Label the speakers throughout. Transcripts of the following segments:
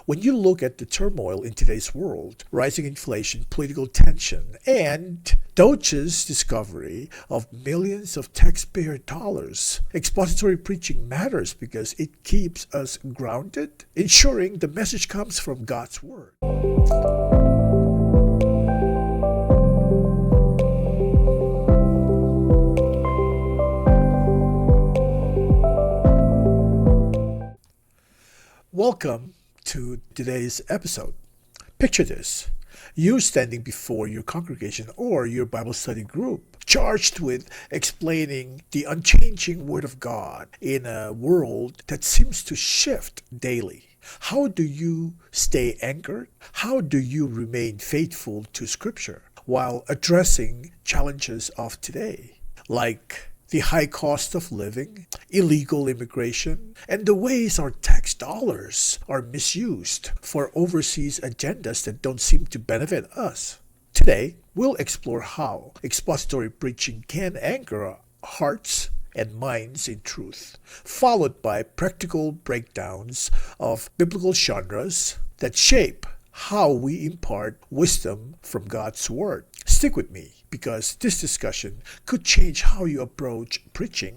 Speaker 1: When you look at the turmoil in today's world, rising inflation, political tension, and Doge's discovery of millions of taxpayer dollars, expository preaching matters because it keeps us grounded, ensuring the message comes from God's Word. Welcome to today's episode. Picture this. You standing before your congregation or your Bible study group, charged with explaining the unchanging Word of God in a world that seems to shift daily. How do you stay anchored? How do you remain faithful to Scripture while addressing challenges of today, like the high cost of living, illegal immigration, and the ways our tax dollars are misused for overseas agendas that don't seem to benefit us? Today, we'll explore how expository preaching can anchor our hearts and minds in truth, followed by practical breakdowns of biblical genres that shape how we impart wisdom from God's Word. Stick with me, because this discussion could change how you approach preaching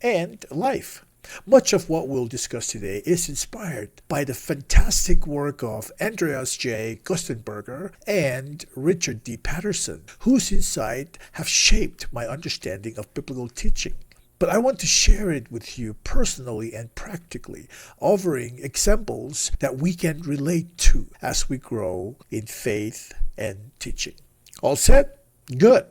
Speaker 1: and life. Much of what we'll discuss today is inspired by the fantastic work of Andreas J, Köstenberger and Richard D. Patterson, whose insight have shaped my understanding of biblical teaching. But I want to share it with you personally and practically, offering examples that we can relate to as we grow in faith and teaching. All set? Good.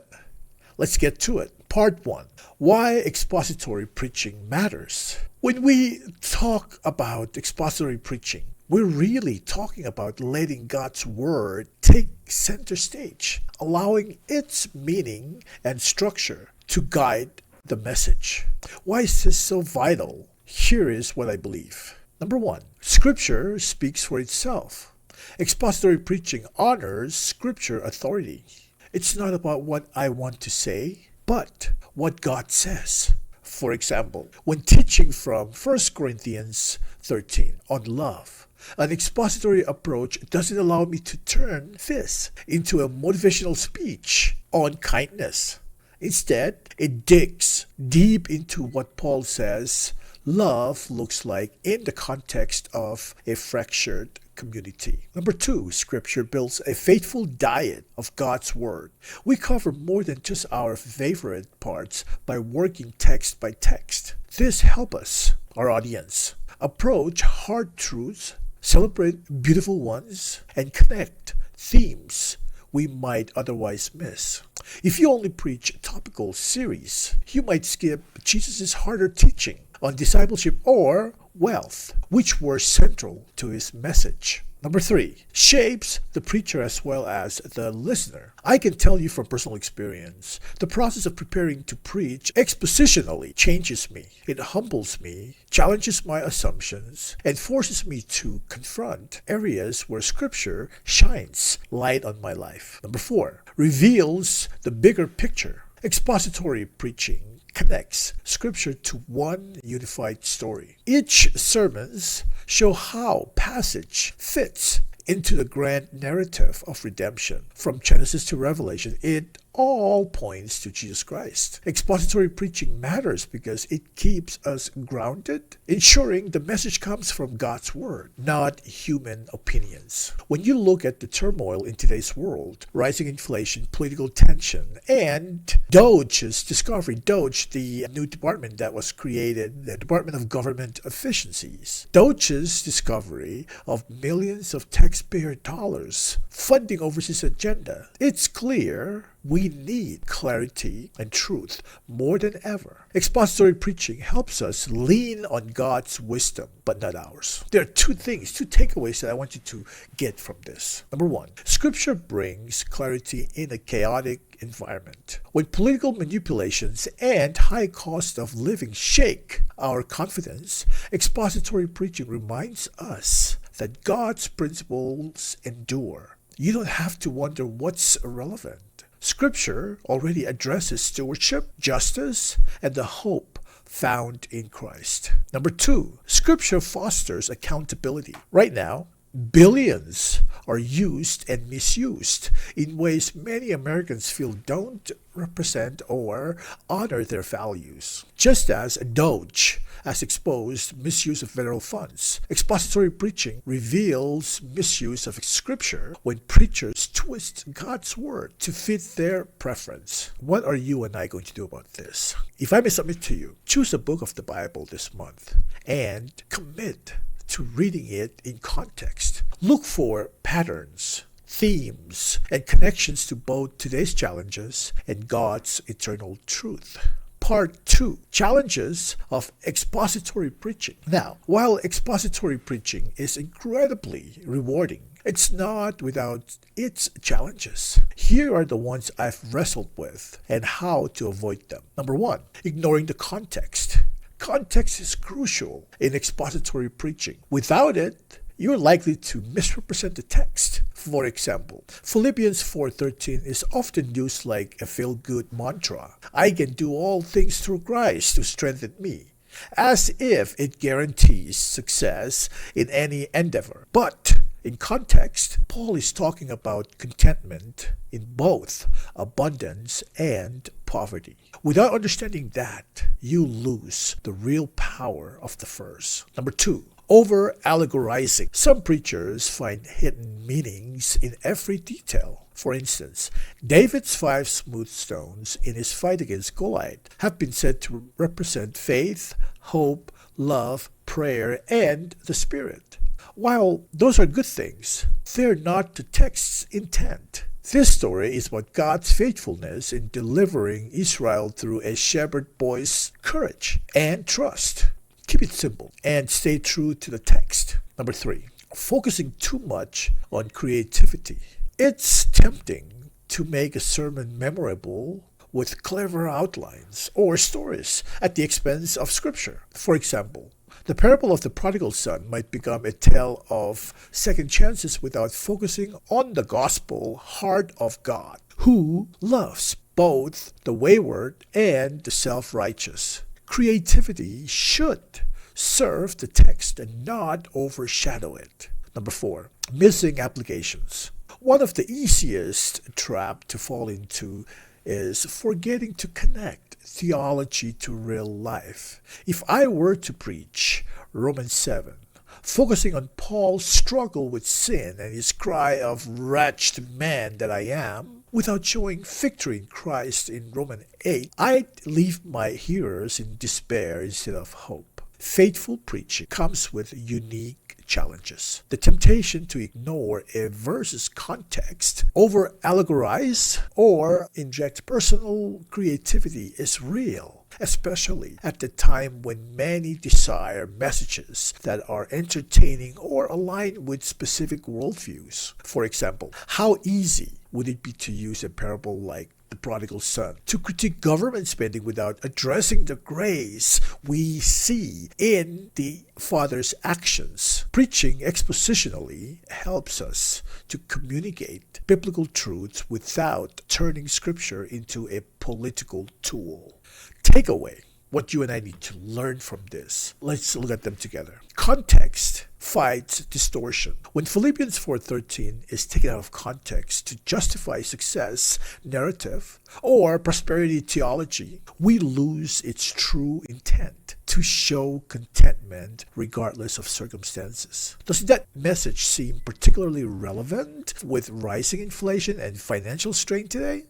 Speaker 1: Let's get to it. Part 1. Why expository preaching matters. When we talk about expository preaching, we're really talking about letting God's Word take center stage, allowing its meaning and structure to guide the message. Why is this so vital? Here is what I believe. Number 1, Scripture speaks for itself. Expository preaching honors Scripture authority. It's not about what I want to say, but what God says. For example, when teaching from 1 Corinthians 13 on love, an expository approach doesn't allow me to turn this into a motivational speech on kindness. Instead, it digs deep into what Paul says love looks like in the context of a fractured community. Number 2, Scripture builds a faithful diet of God's Word. We cover more than just our favorite parts by working text by text. This helps us, our audience, approach hard truths, celebrate beautiful ones, and connect themes we might otherwise miss. If you only preach topical series, you might skip Jesus' harder teaching on discipleship or wealth, which were central to his message. Number 3, shapes the preacher as well as the listener. I can tell you from personal experience, the process of preparing to preach expositionally changes me. It humbles me, challenges my assumptions, and forces me to confront areas where Scripture shines light on my life. Number 4, reveals the bigger picture. Expository preaching connects Scripture to one unified story. Each sermons show how passage fits into the grand narrative of redemption. From Genesis to Revelation, it all points to Jesus Christ. Expository preaching matters because it keeps us grounded, ensuring the message comes from God's Word, not human opinions. When you look at the turmoil in today's world, rising inflation, political tension, and Doge's discovery, Doge, the new department that was created, the Department of Government Efficiencies, Doge's discovery of millions of taxpayer dollars funding overseas agenda, it's clear we need clarity and truth more than ever. Expository preaching helps us lean on God's wisdom, but not ours. There are two takeaways that I want you to get from this. Number 1, Scripture brings clarity in a chaotic environment. When political manipulations and high cost of living shake our confidence, expository preaching reminds us that God's principles endure. You don't have to wonder what's irrelevant. Scripture already addresses stewardship, justice, and the hope found in Christ. Number 2, Scripture fosters accountability. Right now, Billions are used and misused in ways many Americans feel don't represent or honor their values. Just as Doge has exposed misuse of federal funds, expository preaching reveals misuse of scripture when preachers twist God's word to fit their preference. What are you and I going to do about this? If I may submit to you, choose a book of the Bible this month and commit to reading it in context. Look for patterns, themes, and connections to both today's challenges and God's eternal truth. Part 2, Challenges of Expository Preaching. Now, while expository preaching is incredibly rewarding, it's not without its challenges. Here are the ones I've wrestled with and how to avoid them. Number 1, ignoring the context. Context is crucial in expository preaching. Without it, you're likely to misrepresent the text. For example, Philippians 4:13 is often used like a feel-good mantra. I can do all things through Christ who strengthened me, as if it guarantees success in any endeavor. But in context, Paul is talking about contentment in both abundance and poverty. Without understanding that, you lose the real power of the verse. Number 2, over-allegorizing. Some preachers find hidden meanings in every detail. For instance, David's 5 smooth stones in his fight against Goliath have been said to represent faith, hope, love, prayer, and the Spirit. While those are good things, they're not the text's intent. This story is about God's faithfulness in delivering Israel through a shepherd boy's courage and trust. Keep it simple and stay true to the text. Number 3, focusing too much on creativity. It's tempting to make a sermon memorable with clever outlines or stories at the expense of Scripture. For example, the parable of the prodigal son might become a tale of second chances without focusing on the gospel heart of God, who loves both the wayward and the self-righteous. Creativity should serve the text and not overshadow it. Number 4, missing applications. One of the easiest traps to fall into is forgetting to connect theology to real life. If I were to preach Romans 7, focusing on Paul's struggle with sin and his cry of wretched man that I am, without showing victory in Christ in Romans 8, I'd leave my hearers in despair instead of hope. Faithful preaching comes with unique challenges. The temptation to ignore a verse's context, over-allegorize, or inject personal creativity is real, especially at the time when many desire messages that are entertaining or align with specific worldviews. For example, how easy would it be to use a parable like the prodigal son to critique government spending without addressing the grace we see in the Father's actions? Preaching expositionally helps us to communicate biblical truths without turning Scripture into a political tool. Takeaway. What you and I need to learn from this. Let's look at them together. Context fights distortion. When Philippians 4:13 is taken out of context to justify success narrative or prosperity theology, we lose its true intent to show contentment regardless of circumstances. Does that message seem particularly relevant with rising inflation and financial strain today?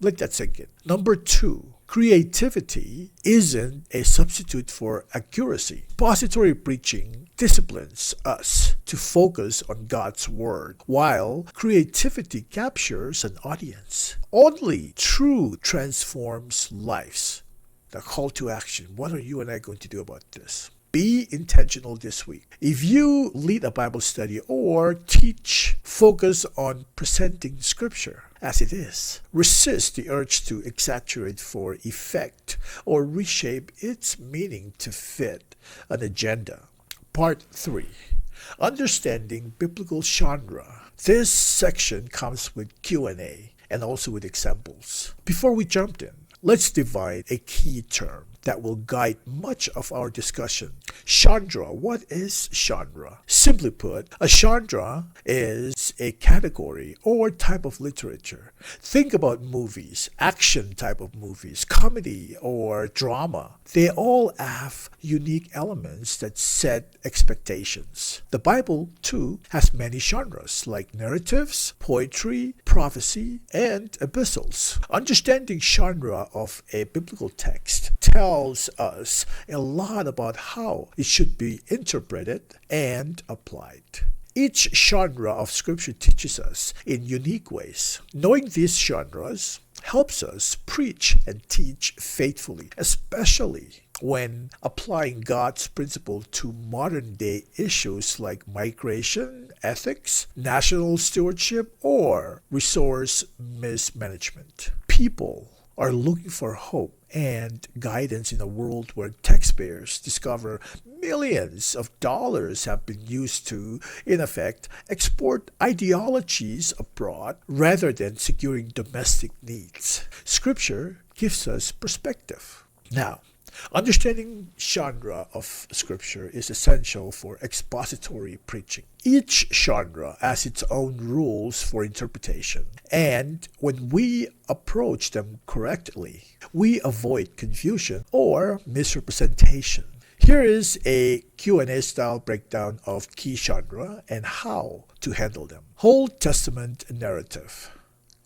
Speaker 1: Let that sink in. Number 2, creativity isn't a substitute for accuracy. Expository preaching disciplines us to focus on God's Word, while creativity captures an audience. Only truth transforms lives. The call to action. What are you and I going to do about this? Be intentional this week. If you lead a Bible study or teach, focus on presenting Scripture as it is. Resist the urge to exaggerate for effect or reshape its meaning to fit an agenda. Part 3. Understanding biblical genre. This section comes with Q&A and also with examples. Before we jump in, let's divide a key term, that will guide much of our discussion. Genre. What is genre? Simply put, a genre is a category or type of literature. Think about movies, action type of movies, comedy or drama. They all have unique elements that set expectations. The Bible, too, has many genres like narratives, poetry, prophecy, and epistles. Understanding genre of a biblical text tells us a lot about how it should be interpreted and applied. Each genre of Scripture teaches us in unique ways. Knowing these genres helps us preach and teach faithfully, especially when applying God's principle to modern-day issues like migration, ethics, national stewardship, or resource mismanagement. People are looking for hope and guidance in a world where taxpayers discover millions of dollars have been used to, in effect, export ideologies abroad rather than securing domestic needs. Scripture gives us perspective. Now, understanding genre of Scripture is essential for expository preaching. Each genre has its own rules for interpretation, and when we approach them correctly, we avoid confusion or misrepresentation. Here is a Q&A style breakdown of key genre and how to handle them. Old Testament narrative.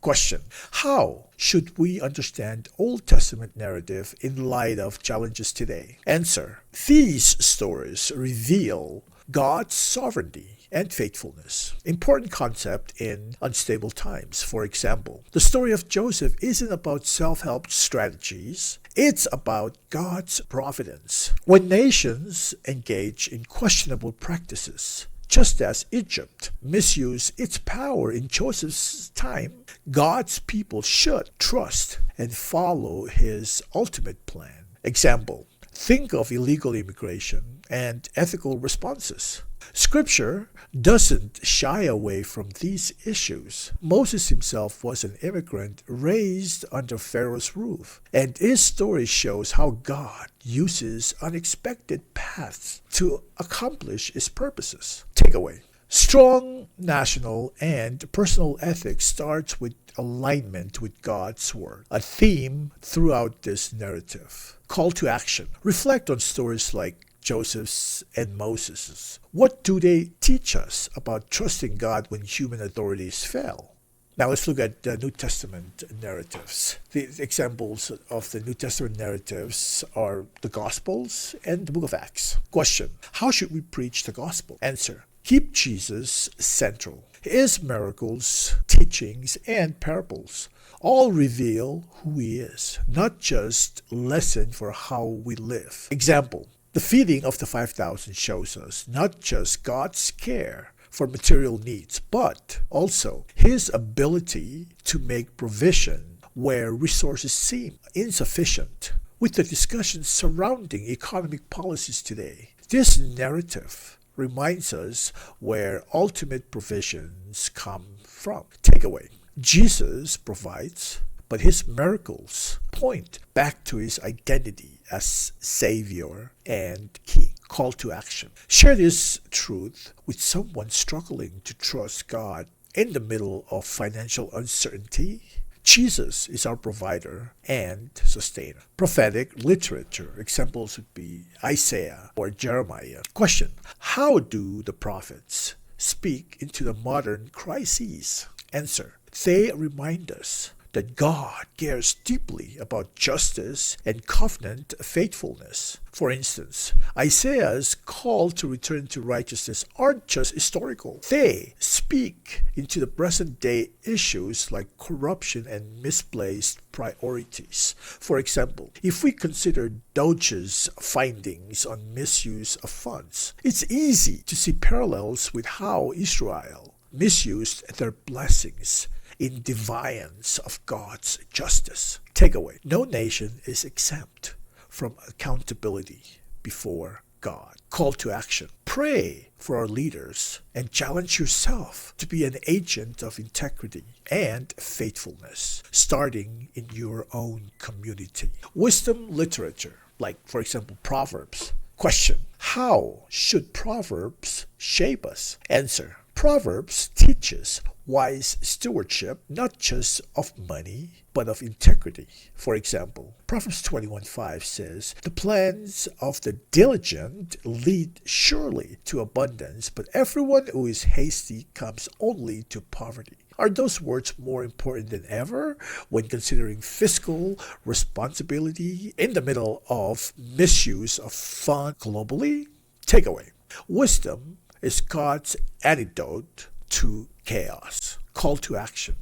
Speaker 1: Question: how should we understand Old Testament narrative in light of challenges today? Answer: these stories reveal God's sovereignty and faithfulness. Important concept in unstable times. For example, the story of Joseph isn't about self-help strategies. It's about God's providence. When nations engage in questionable practices, just as Egypt misused its power in Joseph's time, God's people should trust and follow his ultimate plan. Example: think of illegal immigration and ethical responses. Scripture doesn't shy away from these issues. Moses himself was an immigrant raised under Pharaoh's roof, and his story shows how God uses unexpected paths to accomplish his purposes. Takeaway: strong national and personal ethics starts with alignment with God's Word, a theme throughout this narrative. Call to action: reflect on stories like Joseph's and Moses's. What do they teach us about trusting God when human authorities fail? Now let's look at the New Testament narratives. The examples of the New Testament narratives are the Gospels and the Book of Acts. Question: how should we preach the Gospel? Answer: keep Jesus central. His miracles, teachings, and parables all reveal who he is, not just lesson for how we live. Example: the feeding of the 5,000 shows us not just God's care for material needs, but also his ability to make provision where resources seem insufficient. With the discussions surrounding economic policies today, this narrative reminds us where ultimate provisions come from. Takeaway: Jesus provides, but his miracles point back to his identity as Savior and King. Call to action: share this truth with someone struggling to trust God in the middle of financial uncertainty. Jesus is our provider and sustainer. Prophetic literature. Examples would be Isaiah or Jeremiah. Question: how do the prophets speak into the modern crises? Answer: they remind us that God cares deeply about justice and covenant faithfulness. For instance, Isaiah's call to return to righteousness aren't just historical. They speak into the present-day issues like corruption and misplaced priorities. For example, if we consider Doge's findings on misuse of funds, it's easy to see parallels with how Israel misused their blessings in defiance of God's justice. Takeaway: no nation is exempt from accountability before God. Call to action: pray for our leaders and challenge yourself to be an agent of integrity and faithfulness, starting in your own community. Wisdom literature. like, for example, Proverbs. Question: how should Proverbs shape us? Answer: Proverbs teaches wise stewardship, not just of money, but of integrity. For example, Proverbs 21:5 says, "The plans of the diligent lead surely to abundance, but everyone who is hasty comes only to poverty." Are those words more important than ever when considering fiscal responsibility in the middle of misuse of funds globally? Takeaway: wisdom is God's antidote to chaos. Call to action: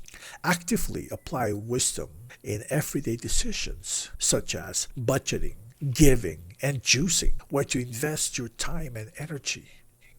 Speaker 1: actively apply wisdom in everyday decisions such as budgeting, giving, and choosing where to invest your time and energy.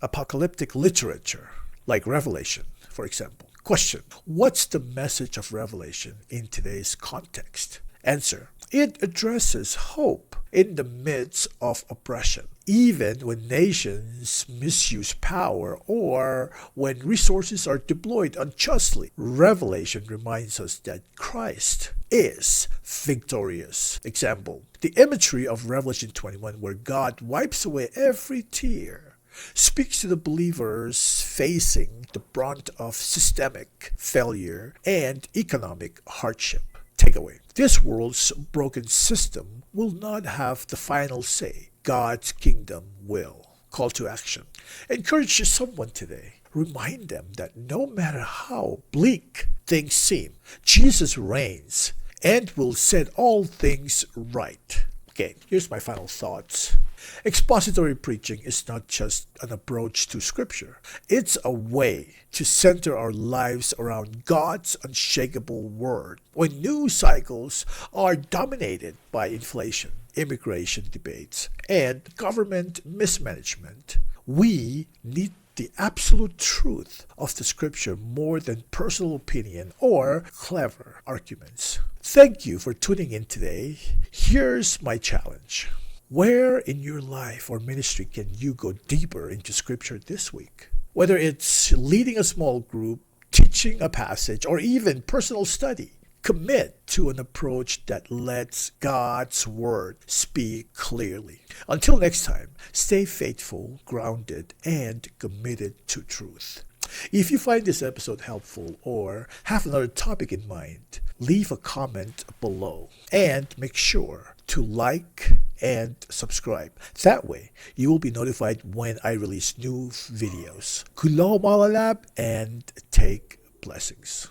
Speaker 1: Apocalyptic literature, like Revelation, for example. Question: what's the message of Revelation in today's context? Answer: it addresses hope in the midst of oppression, even when nations misuse power or when resources are deployed unjustly. Revelation reminds us that Christ is victorious. Example: the imagery of Revelation 21, where God wipes away every tear, speaks to the believers facing the brunt of systemic failure and economic hardship. Takeaway: this world's broken system will not have the final say. God's kingdom will. Call to action: encourage someone today. Remind them that no matter how bleak things seem, Jesus reigns and will set all things right. Okay, here's my final thoughts. Expository preaching is not just an approach to Scripture. It's a way to center our lives around God's unshakable Word. When news cycles are dominated by inflation, immigration debates, and government mismanagement, we need the absolute truth of the Scripture more than personal opinion or clever arguments. Thank you for tuning in today. Here's my challenge. Where in your life or ministry can you go deeper into Scripture this week? Whether it's leading a small group, teaching a passage, or even personal study, commit to an approach that lets God's Word speak clearly. Until next time, stay faithful, grounded, and committed to truth. If you find this episode helpful or have another topic in mind, leave a comment below and make sure to like and subscribe. That way, you will be notified when I release new videos. Kulo malalab and take blessings.